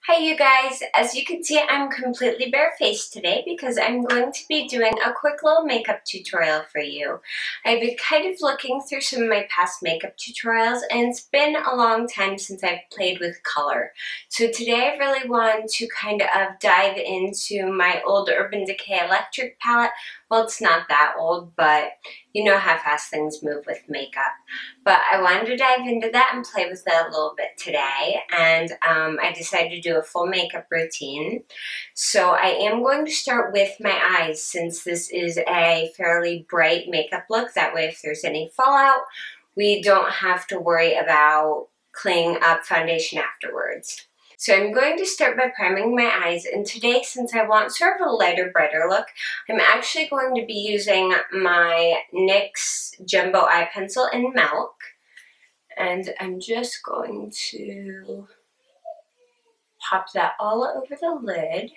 Hi you guys, as you can see I'm completely barefaced today because I'm going to be doing a quick little makeup tutorial for you. I've been kind of looking through some of my past makeup tutorials and it's been a long time since I've played with color. So today I really want to kind of dive into my old Urban Decay Electric palette. Well, it's not that old, but you know how fast things move with makeup. But I wanted to dive into that and play with it a little bit today, and I decided to do a full makeup routine. So I am going to start with my eyes since this is a fairly bright makeup look. That way if there's any fallout, we don't have to worry about cleaning up foundation afterwards. So I'm going to start by priming my eyes, and today, since I want sort of a lighter, brighter look, I'm actually going to be using my NYX Jumbo Eye Pencil in Milk, and I'm just going to pop that all over the lid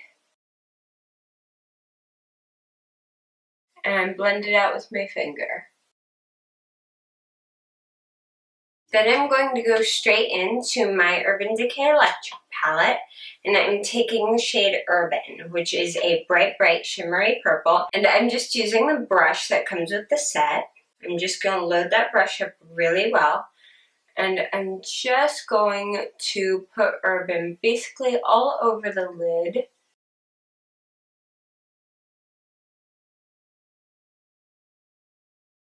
and blend it out with my finger. Then I'm going to go straight into my Urban Decay Electric palette, and I'm taking the shade Urban, which is a bright, bright shimmery purple, and I'm just using the brush that comes with the set. I'm just going to load that brush up really well, and I'm just going to put Urban basically all over the lid.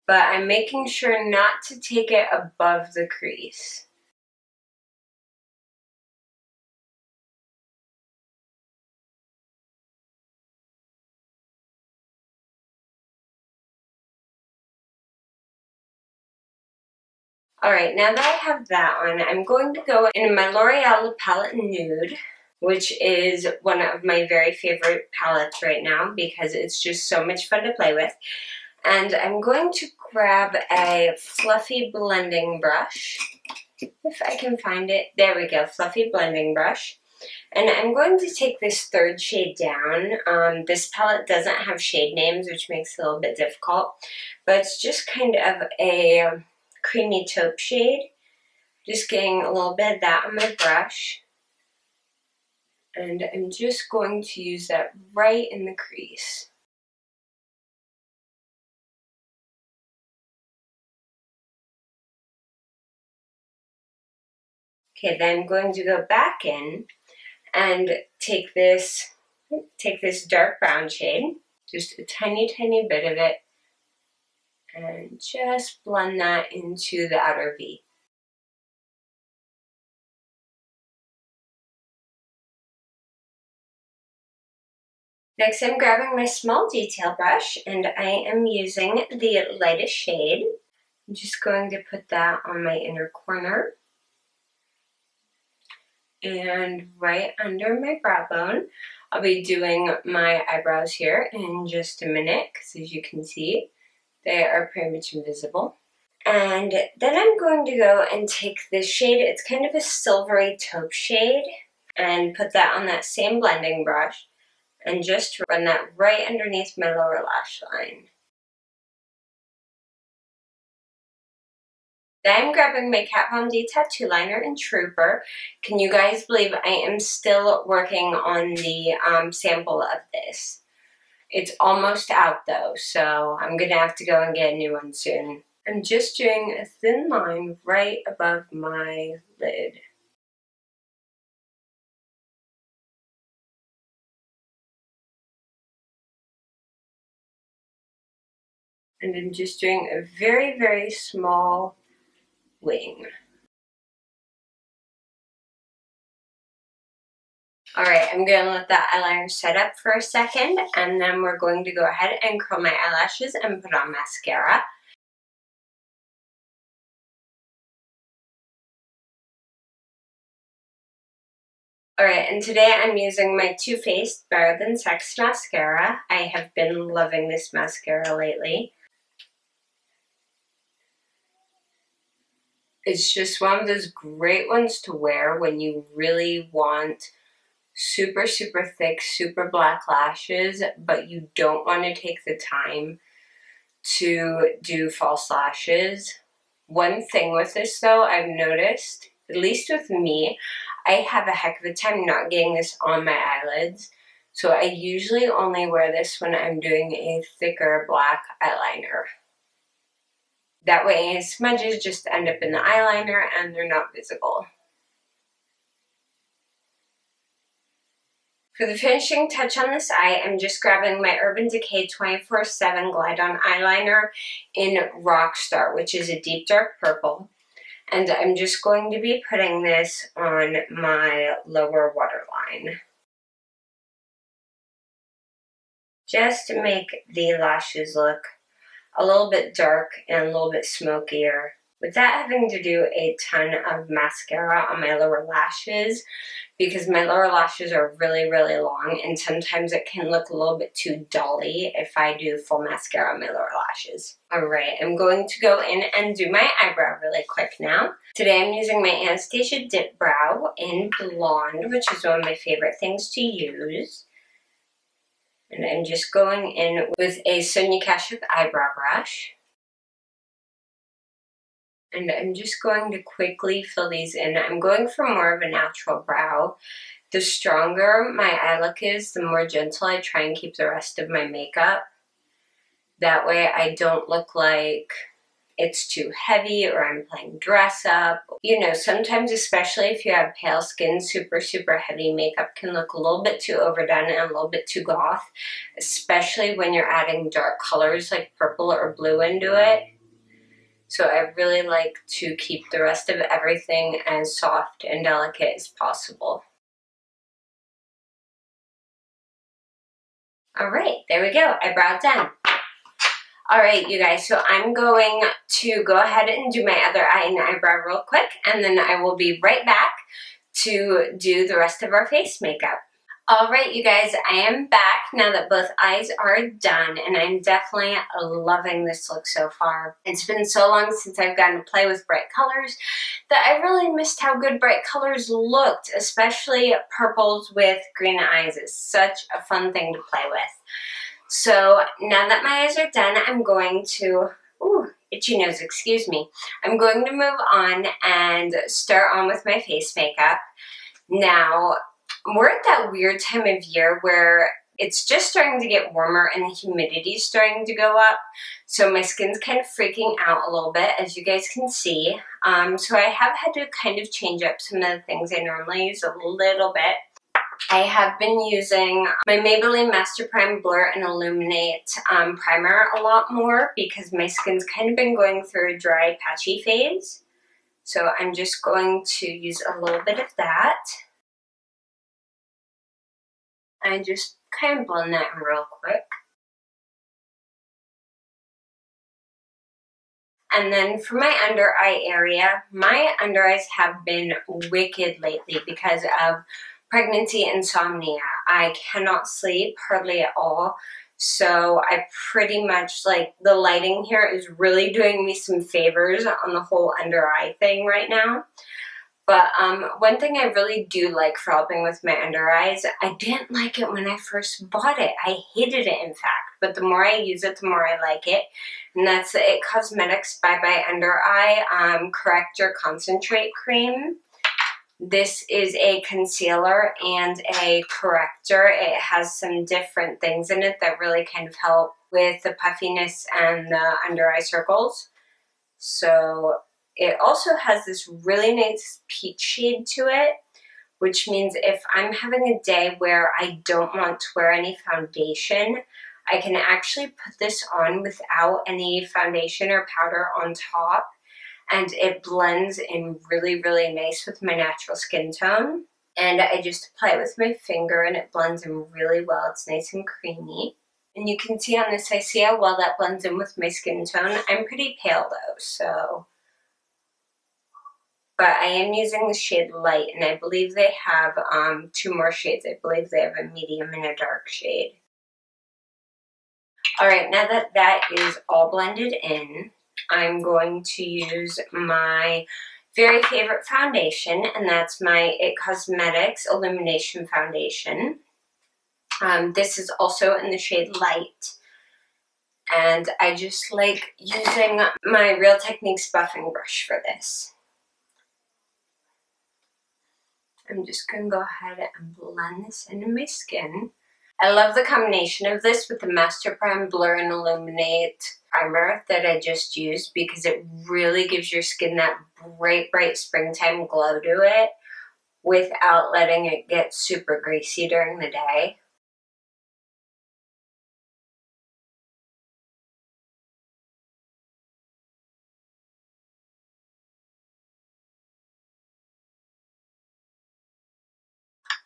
But I'm making sure not to take it above the crease. Alright, now that I have that on, I'm going to go into my L'Oreal Palette Nude, which is one of my very favorite palettes right now because it's just so much fun to play with. And I'm going to grab a fluffy blending brush, if I can find it. There we go, fluffy blending brush. And I'm going to take this third shade down. This palette doesn't have shade names, which makes it a little bit difficult, but it's just kind of a creamy taupe shade. Just getting a little bit of that on my brush. And I'm just going to use that right in the crease. Okay, then I'm going to go back in and take this dark brown shade, just a tiny, tiny bit of it, and just blend that into the outer V. Next, I'm grabbing my small detail brush, and I am using the lightest shade. I'm just going to put that on my inner corner and right under my brow bone. I'll be doing my eyebrows here in just a minute, because as you can see, they are pretty much invisible. And then I'm going to go and take this shade, it's kind of a silvery taupe shade, and put that on that same blending brush, and just run that right underneath my lower lash line. Then I'm grabbing my Kat Von D tattoo liner in Trooper. Can you guys believe I am still working on the sample of this? It's almost out though, so I'm gonna have to go and get a new one soon. I'm just doing a thin line right above my lid. And I'm just doing a very, very small wing. Alright, I'm going to let that eyeliner set up for a second, and then we're going to go ahead and curl my eyelashes and put on mascara. Alright, and today I'm using my Too Faced Better Than Sex mascara. I have been loving this mascara lately. It's just one of those great ones to wear when you really want super, super thick, super black lashes, but you don't want to take the time to do false lashes. One thing with this though, I've noticed, at least with me, I have a heck of a time not getting this on my eyelids. So I usually only wear this when I'm doing a thicker black eyeliner. That way smudges just end up in the eyeliner and they're not visible. For the finishing touch on this eye, I'm just grabbing my Urban Decay 24/7 Glide On Eyeliner in Rockstar, which is a deep dark purple. And I'm just going to be putting this on my lower waterline, just to make the lashes look a little bit dark and a little bit smokier, without having to do a ton of mascara on my lower lashes, because my lower lashes are really, really long and sometimes it can look a little bit too dolly if I do full mascara on my lower lashes. Alright, I'm going to go in and do my eyebrow really quick now. Today I'm using my Anastasia Dip Brow in Blonde, which is one of my favorite things to use. And I'm just going in with a Sonia Kashuk eyebrow brush. And I'm just going to quickly fill these in. I'm going for more of a natural brow. The stronger my eye look is, the more gentle I try and keep the rest of my makeup. That way I don't look like it's too heavy or I'm playing dress up. You know, sometimes, especially if you have pale skin, super, super heavy makeup can look a little bit too overdone and a little bit too goth, especially when you're adding dark colors like purple or blue into it. So I really like to keep the rest of everything as soft and delicate as possible. Alright, there we go. Eyebrow done. Alright, you guys, so I'm going to go ahead and do my other eye and eyebrow real quick, and then I will be right back to do the rest of our face makeup. Alright, you guys, I am back now that both eyes are done, and I'm definitely loving this look so far. It's been so long since I've gotten to play with bright colors that I really missed how good bright colors looked, especially purples with green eyes. It's such a fun thing to play with. So now that my eyes are done, I'm going to, itchy nose, excuse me. I'm going to move on and start on with my face makeup. Now, we're at that weird time of year where it's just starting to get warmer and the humidity is starting to go up. So my skin's kind of freaking out a little bit, as you guys can see. So I have had to kind of change up some of the things I normally use a little bit. I have been using my Maybelline Master Prime Blur and Illuminate primer a lot more because my skin's kind of been going through a dry, patchy phase. So I'm just going to use a little bit of that. I just kind of blend that in real quick. And then for my under eye area, my under eyes have been wicked lately because of pregnancy insomnia. I cannot sleep hardly at all. So I pretty much, like, the lighting here is really doing me some favors on the whole under eye thing right now. But one thing I really do like for helping with my under eyes, I didn't like it when I first bought it. I hated it, in fact. But the more I use it, the more I like it. And that's the IT Cosmetics Bye Bye Under Eye Corrector Concentrate Cream. This is a concealer and a corrector. It has some different things in it that really kind of help with the puffiness and the under eye circles. So it also has this really nice peach shade to it, which means if I'm having a day where I don't want to wear any foundation, I can actually put this on without any foundation or powder on top, and it blends in really, really nice with my natural skin tone. And I just apply it with my finger and it blends in really well. It's nice and creamy. And you can see on this, I see how well that blends in with my skin tone. I'm pretty pale though, so. But I am using the shade Light, and I believe they have two more shades. I believe they have a medium and a dark shade. Alright, now that that is all blended in, I'm going to use my very favorite foundation, and that's my IT Cosmetics Illumination Foundation. This is also in the shade Light. And I just like using my Real Techniques buffing brush for this. I'm just going to go ahead and blend this into my skin. I love the combination of this with the Master Prime Blur and Illuminate primer that I just used because it really gives your skin that bright, bright springtime glow to it without letting it get super greasy during the day.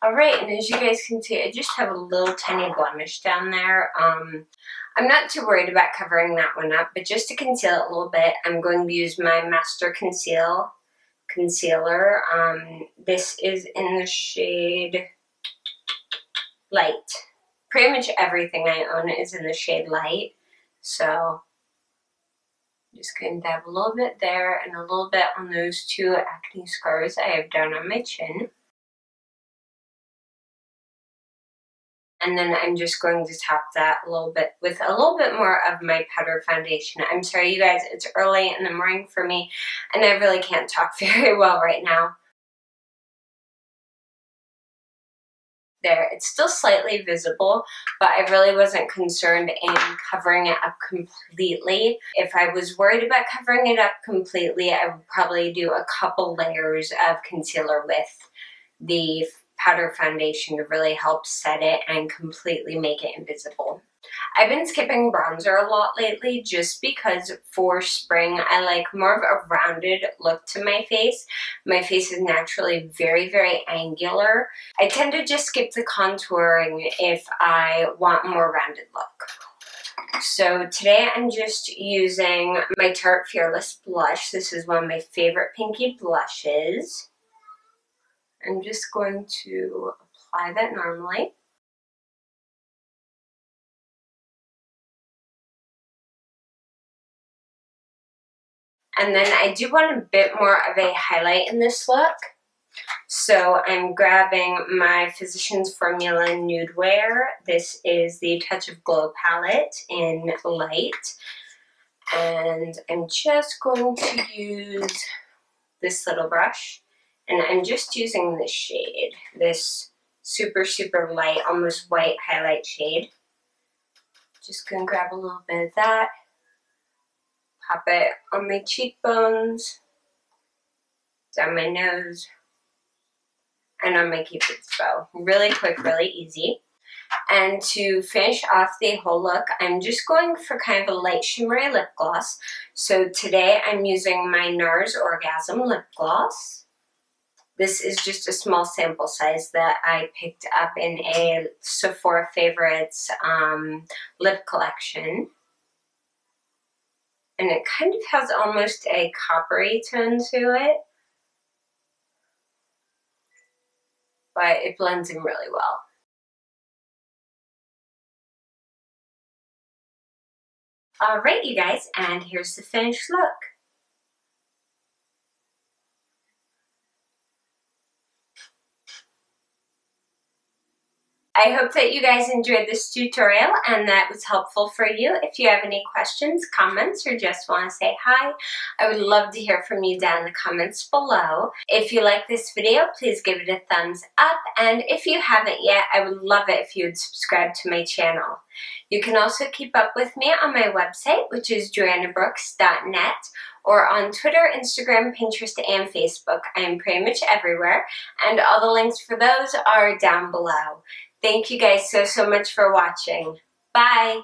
Alright, and as you guys can see, I just have a little tiny blemish down there. I'm not too worried about covering that one up, but just to conceal it a little bit, I'm going to use my Master Concealer. This is in the shade Light. Pretty much everything I own is in the shade Light, so I'm just going to dab a little bit there and a little bit on those two acne scars I have down on my chin. And then I'm just going to top that a little bit with a little bit more of my powder foundation. I'm sorry, you guys, it's early in the morning for me, and I really can't talk very well right now. There, it's still slightly visible, but I really wasn't concerned in covering it up completely. If I was worried about covering it up completely, I would probably do a couple layers of concealer with the powder foundation to really help set it and completely make it invisible. I've been skipping bronzer a lot lately just because for spring I like more of a rounded look to my face. My face is naturally very, very angular. I tend to just skip the contouring if I want a more rounded look. So today I'm just using my Tarte Fearless blush. This is one of my favorite pinky blushes. I'm just going to apply that normally. And then I do want a bit more of a highlight in this look. So I'm grabbing my Physicians Formula Nude Wear. This is the Touch of Glow palette in Light. And I'm just going to use this little brush. And I'm just using this shade, this super, super light, almost white highlight shade. Just gonna grab a little bit of that, pop it on my cheekbones, down my nose, and on my Cupid's bow. Really quick, really easy. And to finish off the whole look, I'm just going for kind of a light shimmery lip gloss. So today I'm using my NARS Orgasm lip gloss. This is just a small sample size that I picked up in a Sephora Favorites lip collection. And it kind of has almost a coppery tone to it, but it blends in really well. Alright, you guys, and here's the finished look. I hope that you guys enjoyed this tutorial and that was helpful for you. If you have any questions, comments, or just want to say hi, I would love to hear from you down in the comments below. If you like this video, please give it a thumbs up, and if you haven't yet, I would love it if you would subscribe to my channel. You can also keep up with me on my website, which is joannabrooks.net, or on Twitter, Instagram, Pinterest, and Facebook. I am pretty much everywhere, and all the links for those are down below. Thank you guys so much for watching. Bye!